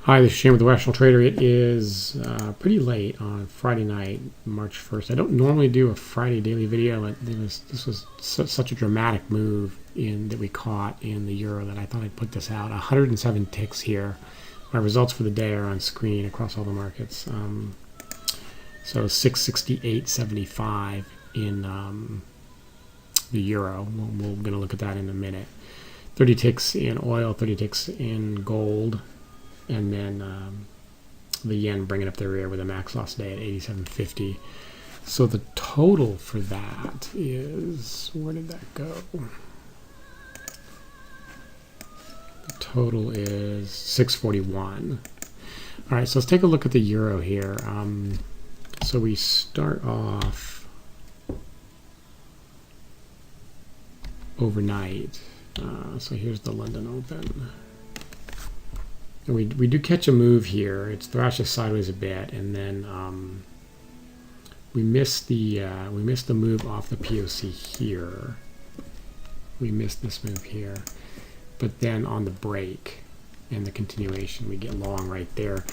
Hi, this is Shane with the Rational Trader. It is pretty late on Friday night, March 1st. I don't normally do a Friday daily video, but this was such a dramatic move that we caught in the euro that I thought I'd put this out. 107 ticks here. My results for the day are on screen across all the markets. So 668.75 in the euro. We're going to look at that in a minute. 30 ticks in oil, 30 ticks in gold. And then the yen bringing up the rear with a max loss day at 87.50. So the total for that is, where did that go? The total is 641. All right, so let's take a look at the euro here. So we start off overnight. So here's the London Open. And we do catch a move here. It's thrashes sideways a bit, and then we miss the move off the POC here. We missed this move here, but then on the break and the continuation, we get long right there.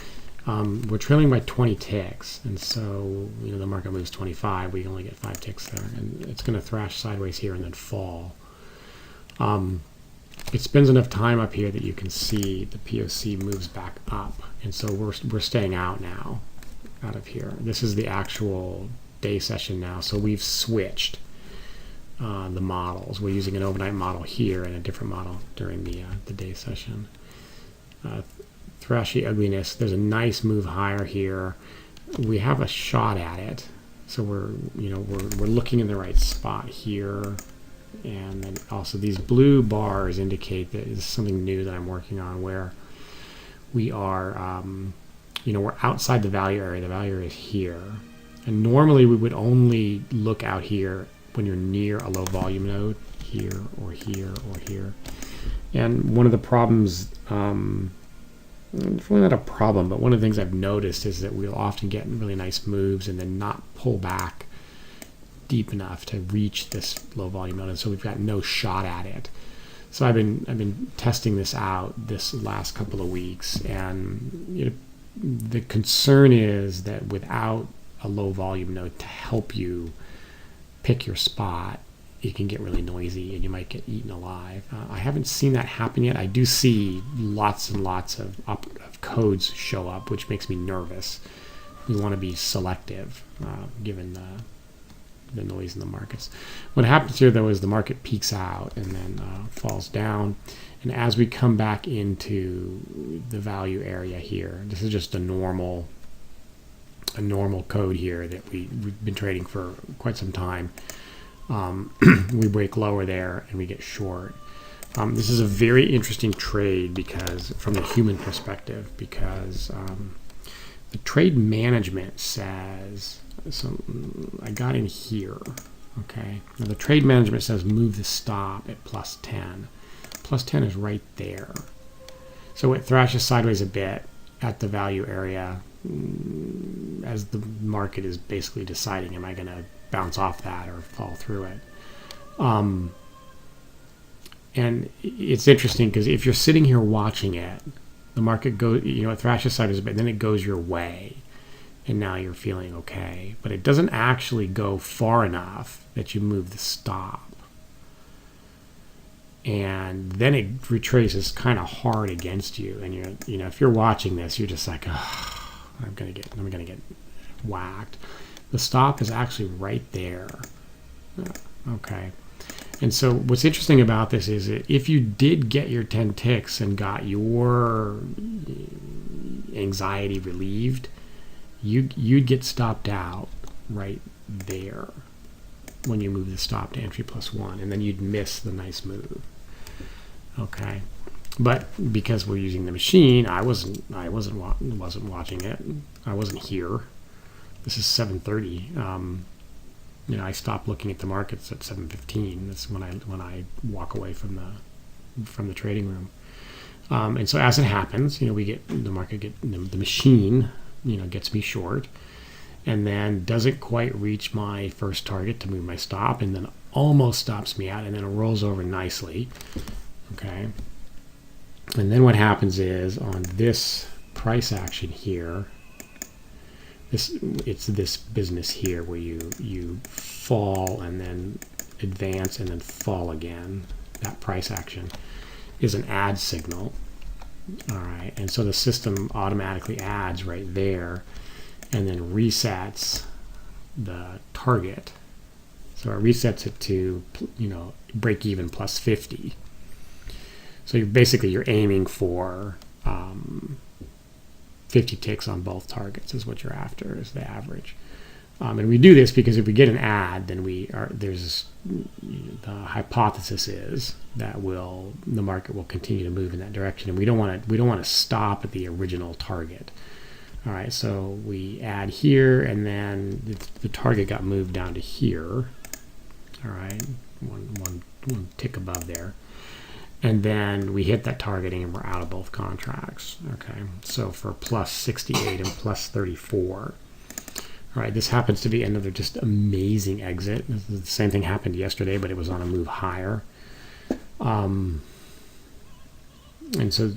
We're trailing by 20 ticks, and so the market moves 25. We only get 5 ticks there, and it's going to thrash sideways here and then fall. It spends enough time up here that you can see the POC moves back up, and so we're staying out now, out of here. This is the actual day session now, so we've switched the models. We're using an overnight model here and a different model during the day session. Thrashy ugliness. There's a nice move higher here. We have a shot at it, so we're looking in the right spot here. And then also these blue bars indicate that it's something new that I'm working on, where we are, we're outside the value area. The value area is here. And normally we would only look out here when you're near a low volume node, here or here or here. And one of the problems, it's really not a problem, but one of the things I've noticed is that we'll often get really nice moves and then not pull back deep enough to reach this low volume node, and so we've got no shot at it. So I've been testing this out this last couple of weeks, and the concern is that without a low volume node to help you pick your spot, it can get really noisy and you might get eaten alive. I haven't seen that happen yet. I do see lots and lots of codes show up, which makes me nervous. We want to be selective given the noise in the markets. What happens here, though, is the market peaks out and then falls down. And as we come back into the value area here, this is just a normal code here that we've been trading for quite some time. We break lower there and we get short. This is a very interesting trade because, from the human perspective, because the trade management says, so I got in here, okay? Now the trade management says move the stop at plus 10. Plus 10 is right there. So it thrashes sideways a bit at the value area as the market is basically deciding, am I going to bounce off that or fall through it? And it's interesting because if you're sitting here watching it, the market goes, it thrashes sideways a bit, then it goes your way. And now you're feeling okay. But it doesn't actually go far enough that you move the stop. And then it retraces kind of hard against you. And if you're watching this, you're just like, oh, I'm gonna get whacked. The stop is actually right there. Okay. And so what's interesting about this is that if you did get your 10 ticks and got your anxiety relieved, you'd get stopped out right there when you move the stop to entry plus 1, and then you'd miss the nice move. Okay, but because we're using the machine, I wasn't watching it. I wasn't here. This is 7:30. I stopped looking at the markets at 7:15. That's when I walk away from the trading room. And so as it happens, the machine gets me short, and then doesn't quite reach my first target to move my stop, and then almost stops me out, and then it rolls over nicely. Okay. And then what happens is on this price action here. It's this business here where you fall and then advance and then fall again. That price action is an add signal. All right, and so the system automatically adds right there and then resets the target. So it resets it to, break even plus 50. So you're aiming for 50 ticks on both targets is what you're after, is the average. And we do this because if we get an add, then the hypothesis is that the market will continue to move in that direction, and we don't want to stop at the original target. All right, so we add here, and then the target got moved down to here. All right, one tick above there. And then we hit that targeting and we're out of both contracts. Okay, so for plus 68 and plus 34. All right, this happens to be another just amazing exit. The same thing happened yesterday, but it was on a move higher. And so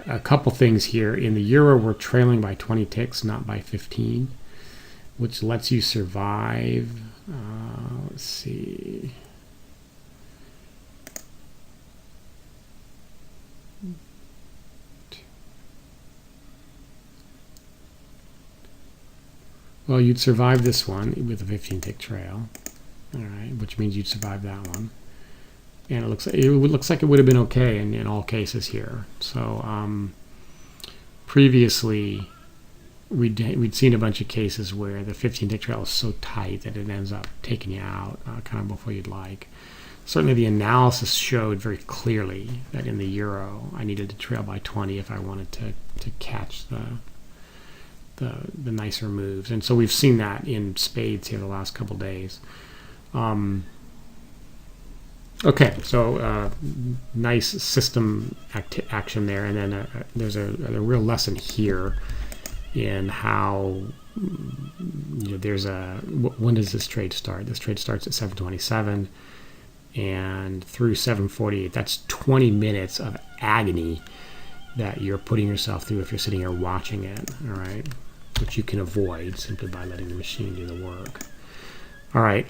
a couple things here. In the euro, we're trailing by 20 ticks, not by 15, which lets you survive. Let's see. Well, you'd survive this one with a 15-tick trail, all right, which means you'd survive that one. And it looks like it would have been okay in all cases here. So previously, we'd seen a bunch of cases where the 15-tick trail is so tight that it ends up taking you out kind of before you'd like. Certainly, the analysis showed very clearly that in the euro, I needed to trail by 20 if I wanted to catch the nicer moves. And so we've seen that in spades here the last couple days. Okay, so nice system action there, and then there's a real lesson here in how when does this trade start? This trade starts at 7:27 and through 7:48. That's 20 minutes of agony that you're putting yourself through if you're sitting here watching it, all right, which you can avoid simply by letting the machine do the work. All right,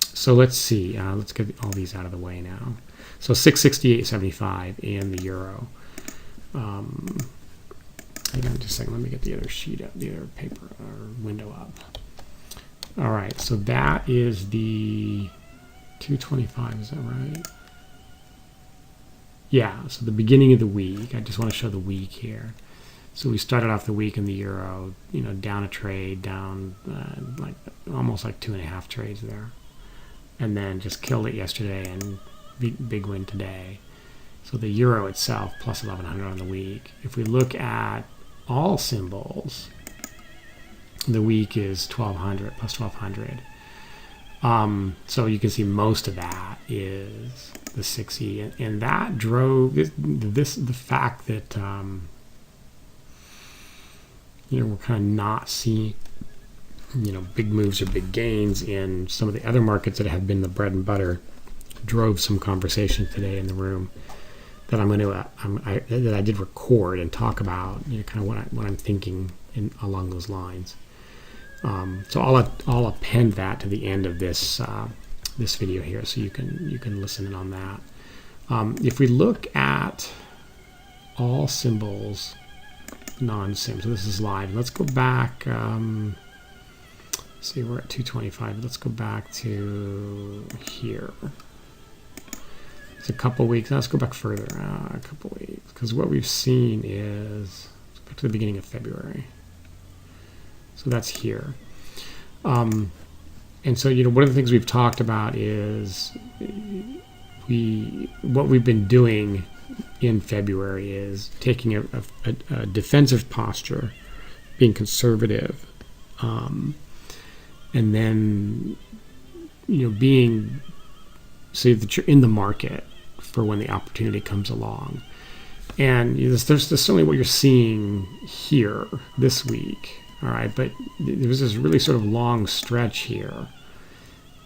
so let's see. Let's get all these out of the way now. So 668.75 in the euro. Hang on just a second. Let me get the other sheet up, the other paper or window up. All right, so that is the 225. Is that right? Yeah. So the beginning of the week. I just want to show the week here. So we started off the week in the euro, down a trade, down like almost like 2.5 trades there, and then just killed it yesterday and big win today. So the euro itself plus 1100 on the week. If we look at all symbols, the week is 1200 plus 1200. So you can see most of that is the 6E, and that drove the fact that we're kind of not seeing big moves or big gains in some of the other markets that have been the bread and butter. Drove some conversation today in the room that that I did record and talk about, kind of what I'm thinking along those lines. So I'll append that to the end of this this video here, so you can listen in on that. If we look at all symbols, non-sim, so this is live. Let's go back. See, we're at 225. Let's go back to here. It's a couple weeks. Let's go back further, a couple weeks, because what we've seen is, let's go to the beginning of February. So that's here. And so, one of the things we've talked about is what we've been doing in February is taking a defensive posture, being conservative, and then being, so that you're in the market for when the opportunity comes along. And there's certainly what you're seeing here this week, all right, but there was this really sort of long stretch here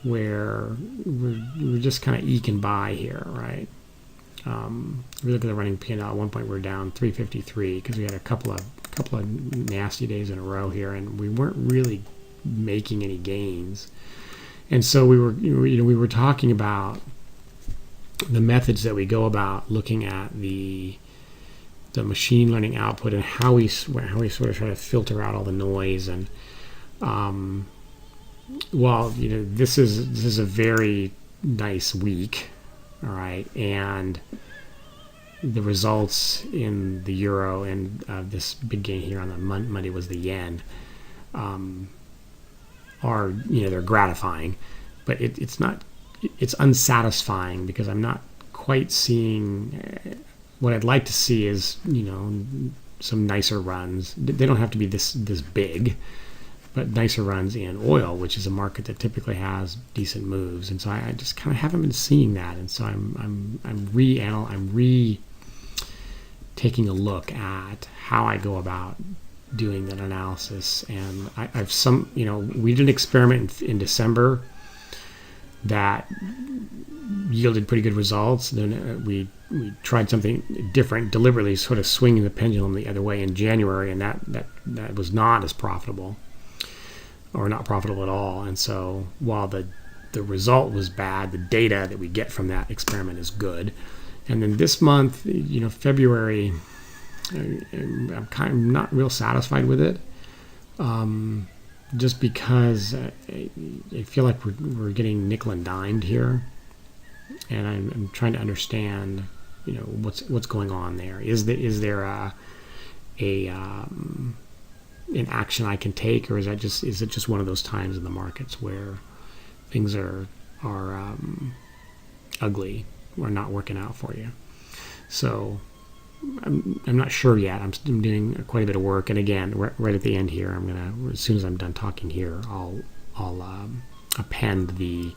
where we're just kind of eking by here, right? We look at the running P&L. At one point, we're down 353 because we had a couple of nasty days in a row here, and we weren't really making any gains. And so we were talking about the methods that we go about looking at the machine learning output and how we sort of try to filter out all the noise. And this is a very nice week, all right, and the results in the euro and this big gain here on the Monday was the yen, are, they're gratifying, but it's unsatisfying because I'm not quite seeing what I'd like to see is, some nicer runs. They don't have to be this big, but nicer runs in oil, which is a market that typically has decent moves. And so I just kind of haven't been seeing that. And so I'm taking a look at how I go about doing that analysis. And we did an experiment in December that yielded pretty good results. Then we tried something different, deliberately sort of swinging the pendulum the other way in January, and that was not as profitable, or not profitable at all. And so while the result was bad, the data that we get from that experiment is good. And then this month, February, I'm kind of not real satisfied with it, just because I feel like we're getting nickel and dimed here, and I'm trying to understand, what's going on there. Is there an action I can take, or is it just one of those times in the markets where things are ugly or not working out for you? So I'm not sure yet. I'm doing quite a bit of work, and again, right at the end here, as soon as I'm done talking here, I'll append the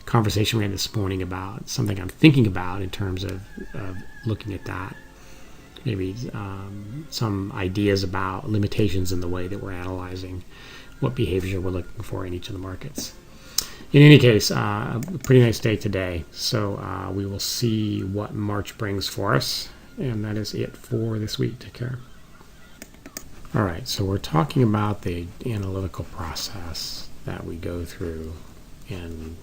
conversation we had this morning about something I'm thinking about in terms of looking at that. Maybe some ideas about limitations in the way that we're analyzing what behavior we're looking for in each of the markets. In any case, a pretty nice day today. So we will see what March brings for us. And that is it for this week. Take care. All right, so we're talking about the analytical process that we go through and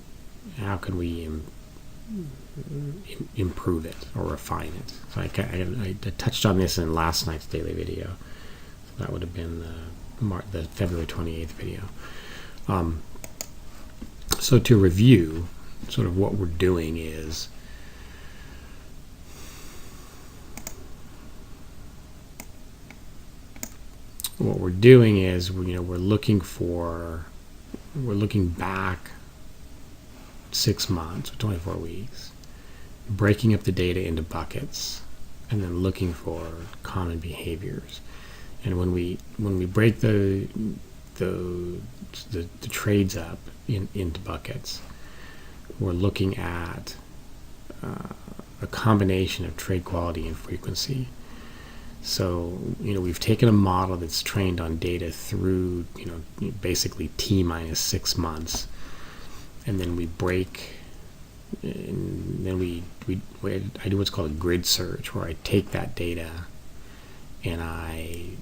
how can we improve it or refine it. So I touched on this in last night's daily video. So that would have been the February 28th video. So to review, sort of what we're doing is we're looking back 6 months or 24 weeks, breaking up the data into buckets, and then looking for common behaviors. And when we break the trades up into buckets, we're looking at a combination of trade quality and frequency. So, we've taken a model that's trained on data through, basically T minus 6 months. And then we break, and then I do what's called a grid search, where I take that data and I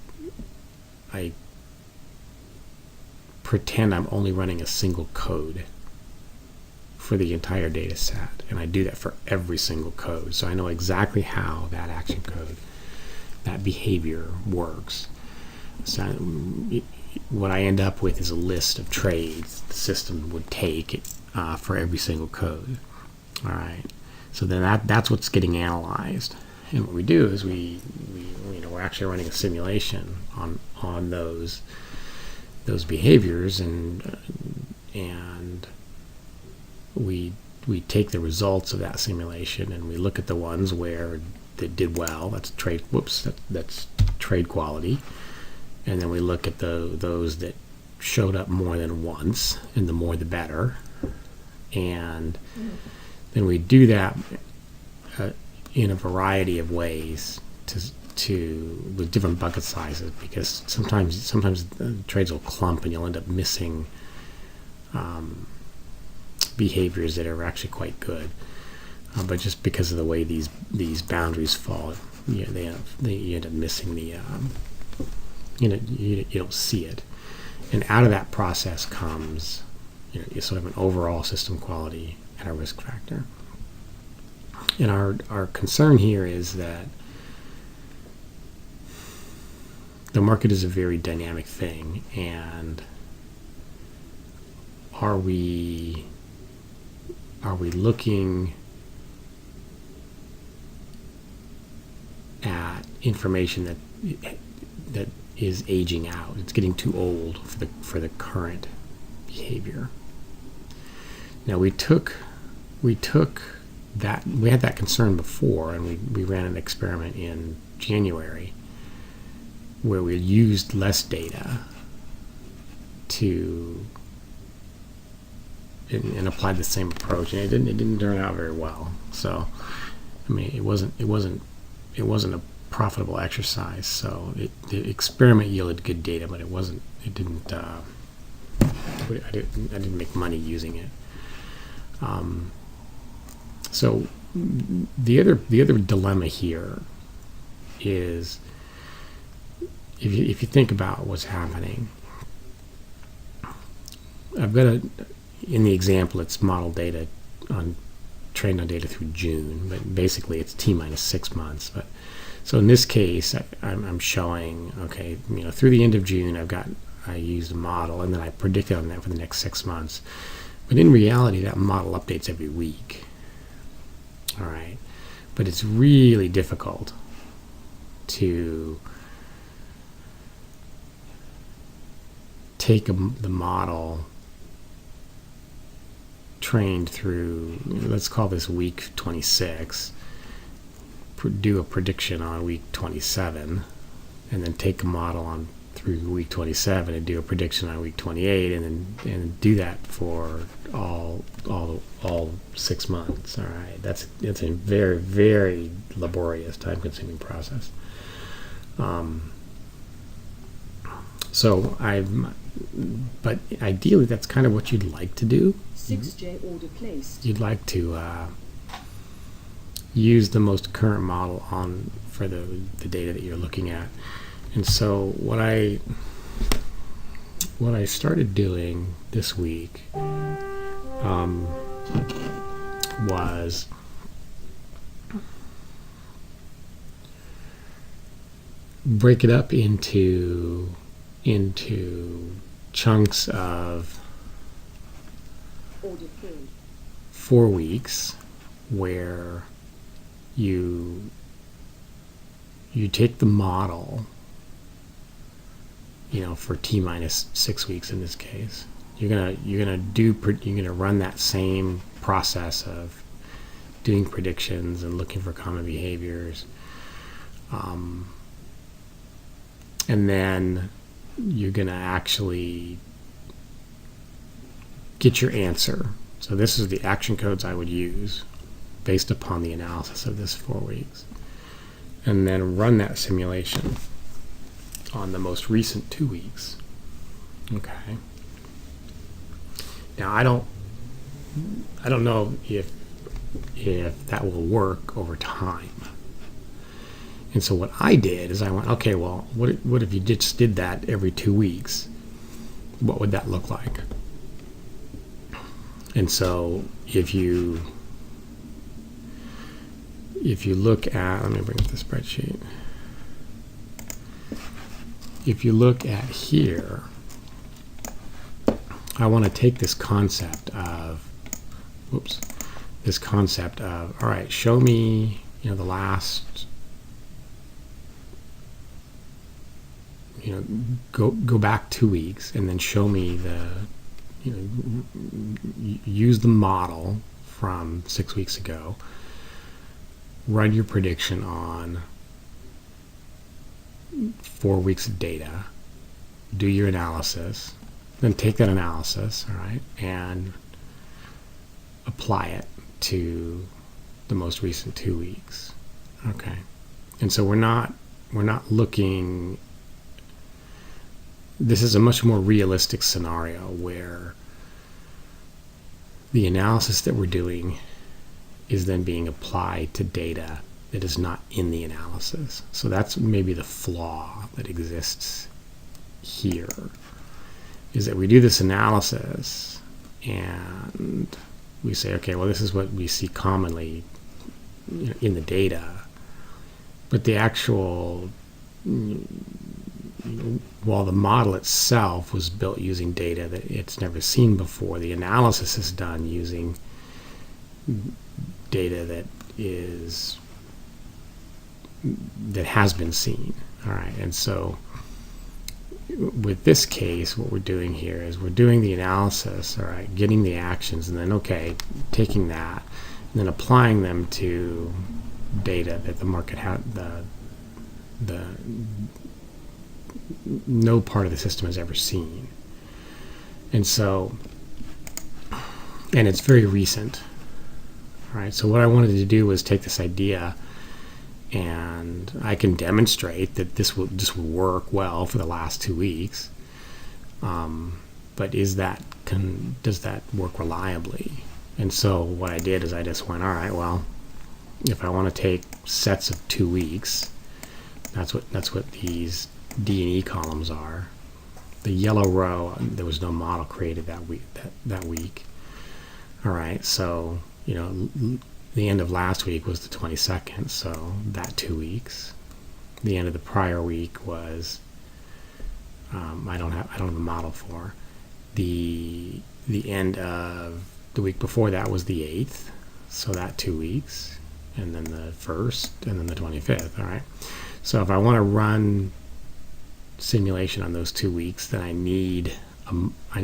pretend I'm only running a single code for the entire data set. And I do that for every single code. So I know exactly how that action code, that behavior works. So what I end up with is a list of trades the system would take for every single code. All right. So then that's what's getting analyzed. And what we do is we're actually running a simulation on those behaviors, and we take the results of that simulation and we look at the ones where that did well. That's trade quality. And then we look at those that showed up more than once, and the more the better. And then we do that in a variety of ways with different bucket sizes, because sometimes the trades will clump and you'll end up missing behaviors that are actually quite good. But just because of the way these boundaries fall, you end up missing the, you don't see it. And out of that process comes, sort of an overall system quality and a risk factor. And our concern here is that the market is a very dynamic thing, and are we looking at information that is aging out? It's getting too old for the current behavior. Now we had that concern before, and we ran an experiment in January where we used less data and applied the same approach, and it didn't turn out very well. So, I mean, it wasn't a profitable exercise. So the experiment yielded good data, but I didn't make money using it. So the other dilemma here is, if you think about what's happening, I've got in the example, it's model data trained on data through June, but basically it's T-minus 6 months. But so in this case, I'm showing, okay, through the end of June, I used a model, and then I predicted on that for the next 6 months. But in reality, that model updates every week. All right, but it's really difficult to take the model trained through, let's call this week 26, do a prediction on week 27, and then take a model on through week 27 and do a prediction on week 28, and do that for all 6 months. All right, that's a very, very laborious, time-consuming process. But ideally, that's kind of what you'd like to do. 6J order placed. You'd like to use the most current model for the data that you're looking at. And so what I started doing this week was break it up into chunks of 4 weeks, where you take the model, for T-minus 6 weeks in this case. You're gonna run that same process of doing predictions and looking for common behaviors, and then you're gonna actually get your answer. So this is the action codes I would use based upon the analysis of this 4 weeks, and then run that simulation on the most recent 2 weeks. Okay. Now I don't know if that will work over time. And so what I did is I went, okay, well, what if you just did that every 2 weeks? What would that look like? And so if you look at, let me bring up the spreadsheet. If you look at here, I want to take this concept of, all right, show me, the last, go back 2 weeks, and then show me use the model from 6 weeks ago, run your prediction on 4 weeks of data, do your analysis, then take that analysis, all right, and apply it to the most recent 2 weeks. Okay. And so we're not looking, this is a much more realistic scenario where the analysis that we're doing is then being applied to data that is not in the analysis. So that's maybe the flaw that exists here, is that we do this analysis and we say, okay, well, this is what we see commonly, you know, in the data, but the actual, you know, while the model itself was built using data that it's never seen before, the analysis is done using data that has been seen. All right, and so with this case, what we're doing here is we're doing the analysis, all right, getting the actions, and then, okay, taking that, and then applying them to data that the market had, no part of the system has ever seen. And so, and it's very recent. All right, so what I wanted to do was take this idea, and I can demonstrate that this will work well for the last 2 weeks. But does that work reliably? And so what I did is I just went, all right, well, if I want to take sets of 2 weeks, that's what these D&E columns are. The yellow row, there was no model created that week. All right, so, you know, the end of last week was the 22nd, so that 2 weeks. The end of the prior week was I don't have a model for. The end of the week before that was the 8th, so that 2 weeks, and then the 1st, and then the 25th. All right. So if I want to run simulation on those 2 weeks, then I need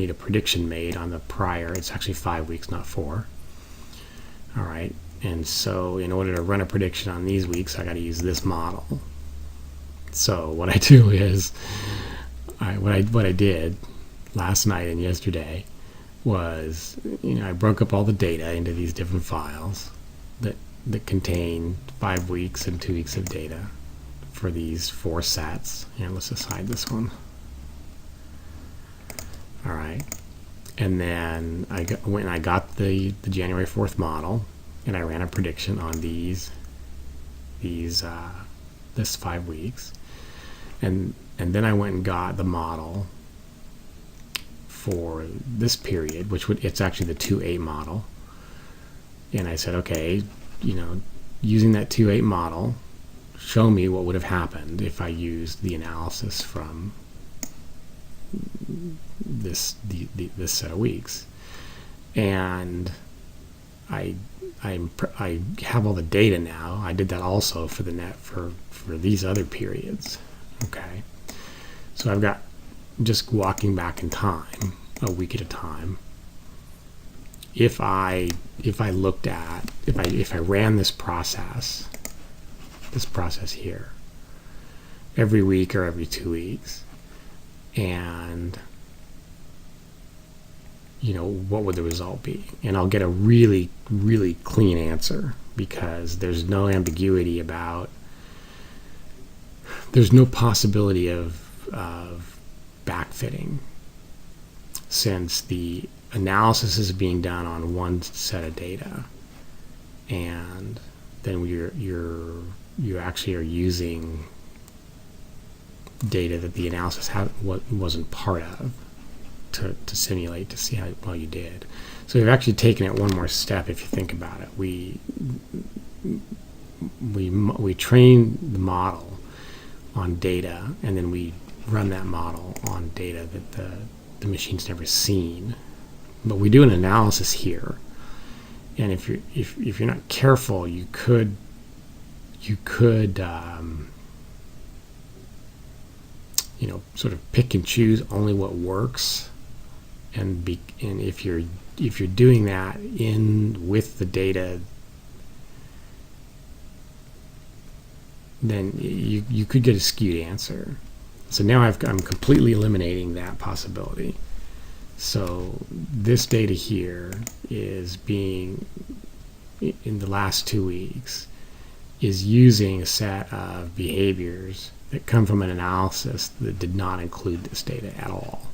a prediction made on the prior. It's actually 5 weeks, not 4. All right. And so in order to run a prediction on these weeks, I got to use this model. So what I do is, what I did last night and yesterday was, you know, I broke up all the data into these different files that contain 5 weeks and 2 weeks of data for these 4 sets. And let's just hide this one. All right. And then I got the January 4th model, and I ran a prediction on this 5 weeks, and then I went and got the model for this period, it's actually the 2.8 model, and I said, okay, you know, using that 2.8 model, show me what would have happened if I used the analysis from this set of weeks. And I have all the data now. I did that also for for these other periods. Okay, so I've got, just walking back in time, a week at a time. If I ran this process here every week or every 2 weeks, and, you know, what would the result be? And I'll get a really, really clean answer, because there's no ambiguity about, there's no possibility of backfitting, since the analysis is being done on one set of data, and then you actually are using data that the analysis wasn't part of to simulate, to see how well you did. So we've actually taken it one more step. If you think about it, we train the model on data, and then we run that model on data that the machine's never seen. But we do an analysis here, and if you're not careful, you could you know, sort of pick and choose only what works, and if you're doing that with the data, then you could get a skewed answer. So now I'm completely eliminating that possibility. So this data here is being, in the last 2 weeks, is using a set of behaviors that come from an analysis that did not include this data at all.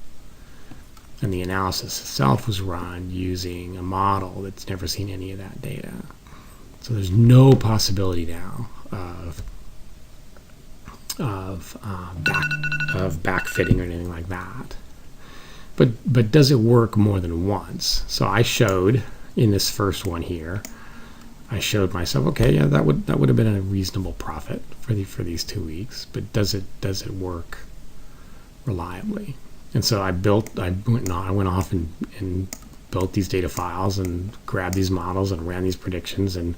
And the analysis itself was run using a model that's never seen any of that data. So there's no possibility now of backfitting or anything like that. But does it work more than once? So I showed in this first one here, I showed myself, okay, yeah, that would have been a reasonable profit for these 2 weeks. But does it work reliably? And so I went off and built these data files and grabbed these models and ran these predictions and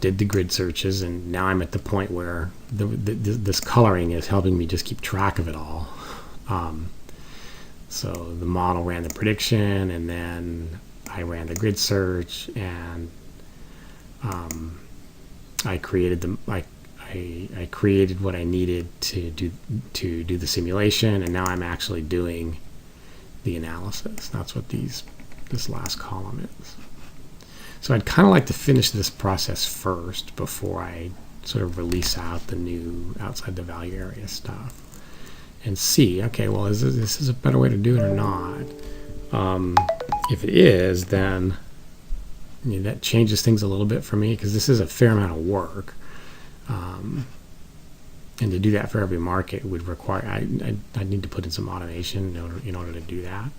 did the grid searches. And now I'm at the point where this coloring is helping me just keep track of it all. So the model ran the prediction, and then I ran the grid search, and I created I created what I needed to do the simulation, and now I'm actually doing the analysis. That's what this last column is. So I'd kind of like to finish this process first before I sort of release out the new outside the value area stuff and see, okay, well, is this a better way to do it or not? If it is, then that changes things a little bit for me, because this is a fair amount of work. And to do that for every market would require, I need to put in some automation in order to do that.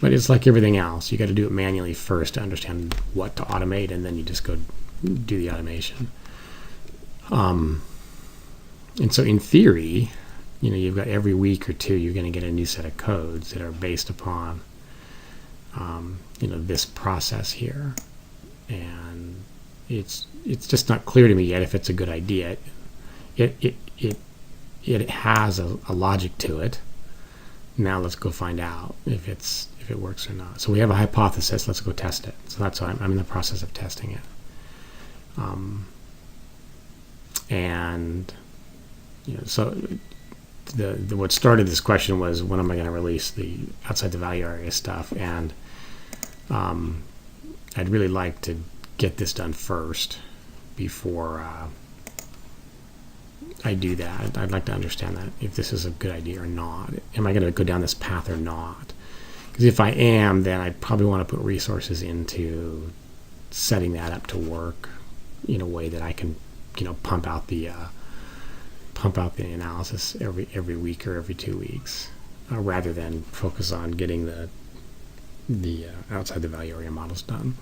But it's like everything else. You got to do it manually first to understand what to automate, and then you just go do the automation. And so in theory, you've got every week or two, you're going to get a new set of codes that are based upon, this process here. And it's just not clear to me yet if it's a good idea. It has a logic to it. Now let's go find out if it works or not. So we have a hypothesis. Let's go test it. So that's why I'm in the process of testing it. So what started this question was, when am I going to release the outside the value area stuff? And I'd really like to get this done first before I do that. I'd like to understand that, if this is a good idea or not. Am I going to go down this path or not? Because if I am, then I probably want to put resources into setting that up to work in a way that I can, pump out the analysis every week or every 2 weeks, rather than focus on getting the outside the value area models done.